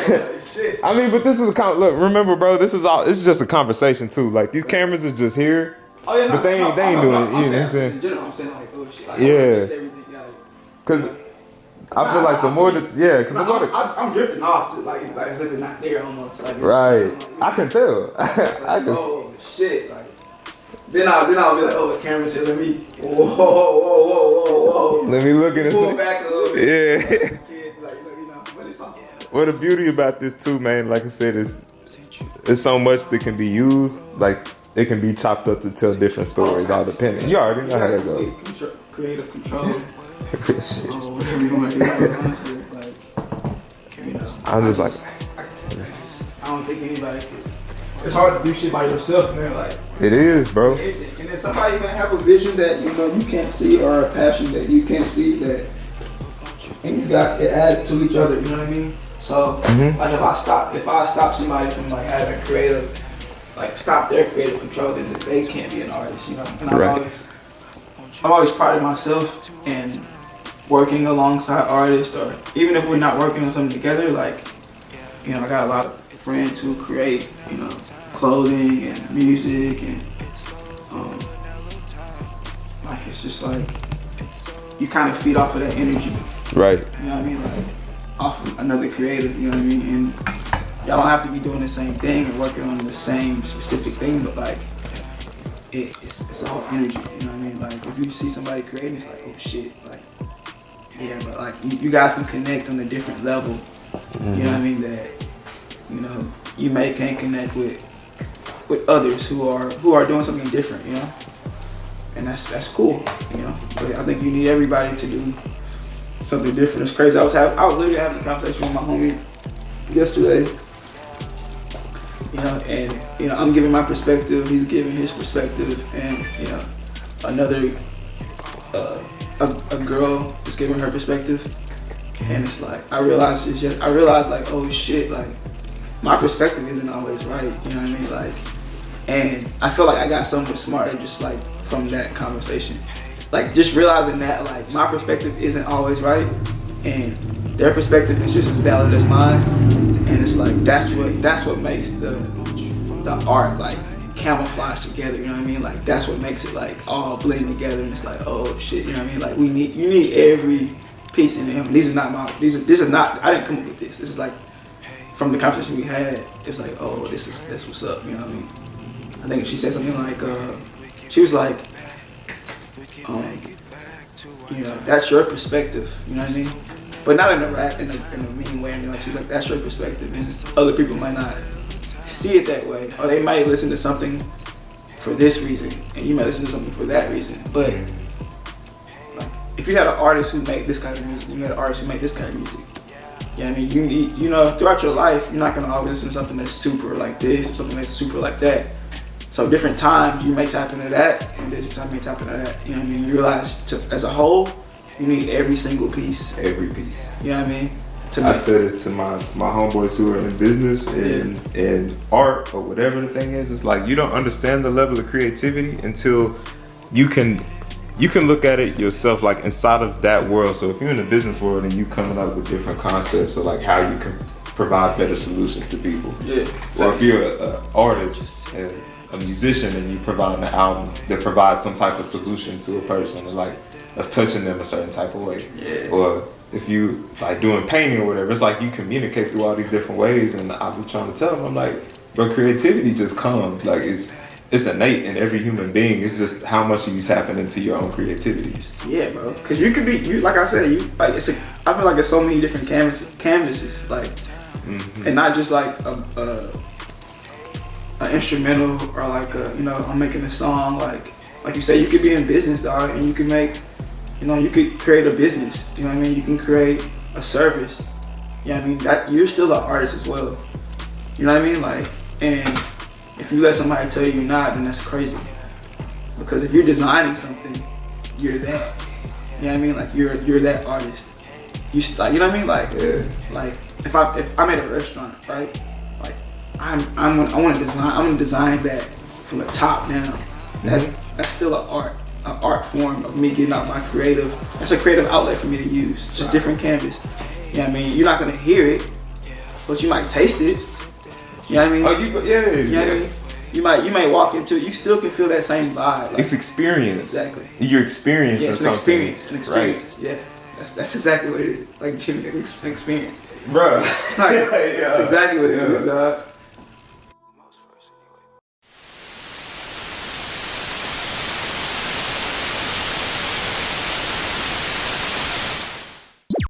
Shit. I mean, but this is look. Remember, bro. This is all. It's just a conversation too. Like these cameras are just here. Oh yeah, no, but they ain't doing it. You know what I'm saying? In general, I'm saying like, oh shit. Like, Yeah. Cause I feel like the more that because the more I'm drifting off to like as if it's not there almost. Like, right. I can tell. Like, I can. oh shit. Like then I'll be like, oh, the camera said, let me whoa. Let me look at it. Pull back a little bit. Yeah. Like, you know, but it's all. Well, the beauty about this too, man, like I said, is it's so much that can be used. Like it can be chopped up to tell different stories, all depending. You already know how that goes. Creative control. Shit. Whatever you want to do. Honestly, like, you know, I'm just like, I don't think anybody could. It's hard to do shit by yourself, man. Like it is, bro. And then somebody might have a vision that you know you can't see, or a passion that you can't see, that, and you got it adds to each other. You know what I mean? So like if I stop somebody from like having creative, like stop their creative control, then they can't be an artist. You know? And I've always prided myself in working alongside artists, or even if we're not working on something together, like, you know, I got a lot of friends who create, you know, clothing and music, and like it's just like you kind of feed off of that energy, Right. you know what I mean, like off of another creative, you know what I mean, and y'all don't have to be doing the same thing and working on the same specific thing, but like it's all energy, you know what I mean, like if you see somebody creating, it's like, oh shit, like yeah, but like you guys can connect on a different level, you know what I mean, that you know you can't connect with others who are doing something different, you know, and that's cool, you know. But I think you need everybody to do something different. It's crazy. I was literally having a conversation with my homie yesterday, you know, and you know I'm giving my perspective, he's giving his perspective, and you know another a girl is giving her perspective, and it's like I realized like, oh shit, like my perspective isn't always right, you know what I mean, like, and I feel like I got something smarter just like from that conversation, like just realizing that like my perspective isn't always right, and their perspective is just as valid as mine, and it's like that's what makes the art like camouflage together, you know what I mean, like that's what makes it like all blend together, and it's like, oh shit, you know what I mean, like you need every piece in there. This is not I didn't come up with this. This is like from the conversation we had, it was like, oh, that's what's up, you know what I mean. I think she said something like, she was like, you know, that's your perspective, you know what I mean? But not in a mean way. I mean, like she's like, that's your perspective, and other people might not see it that way, or they might listen to something for this reason, and you might listen to something for that reason. But like, if you had an artist who made this kind of music, you had an artist who made this kind of music. Yeah, I mean, you need, you know, throughout your life, you're not gonna always listen to something that's super like this or something that's super like that. So different times you may tap into that, and different times you may tap into that. You know what I mean? You realize as a whole, you need every single piece. Every piece. You know what I mean? I tell this to my homeboys who are in business and art or whatever the thing is. It's like you don't understand the level of creativity until you can look at it yourself, like inside of that world. So if you're in the business world and you coming up with different concepts of like how you can provide better solutions to people, or if you're an artist and a musician and you provide an album that provides some type of solution to a person, or like of touching them a certain type of way, or if you like doing painting or whatever, it's like you communicate through all these different ways. And I was trying to tell them, I'm like, bro, creativity just comes, like it's innate in every human being. It's just how much are you tapping into your own creativity. Yeah, bro. Cause you could be, like I said, I feel like there's so many different canvases, like, and not just like an instrumental or like you know, I'm making a song. Like you say, you could be in business, dog, and you could make, you know, you could create a business. You know what I mean? You can create a service. You know what I mean? That you're still an artist as well. You know what I mean? Like, and if you let somebody tell you you're not, then that's crazy. Because if you're designing something, you're that. You know what I mean? Like you're that artist. You like, you know what I mean? Like, like if I made a restaurant, right? Like I want to design that from the top down. That's still an art form of me getting out my creative. That's a creative outlet for me to use. It's just different canvas. You know what I mean? You're not gonna hear it, but you might taste it. You know what I mean? Oh, yeah. You know what I mean? You might walk into it, you still can feel that same vibe. Like, It's experience. Exactly. You're experiencing yeah, it's an something. experience. An experience. Right. Yeah. That's exactly what it is. Like Jimmy, an experience. Bruh. Like, that's exactly what it is, dog.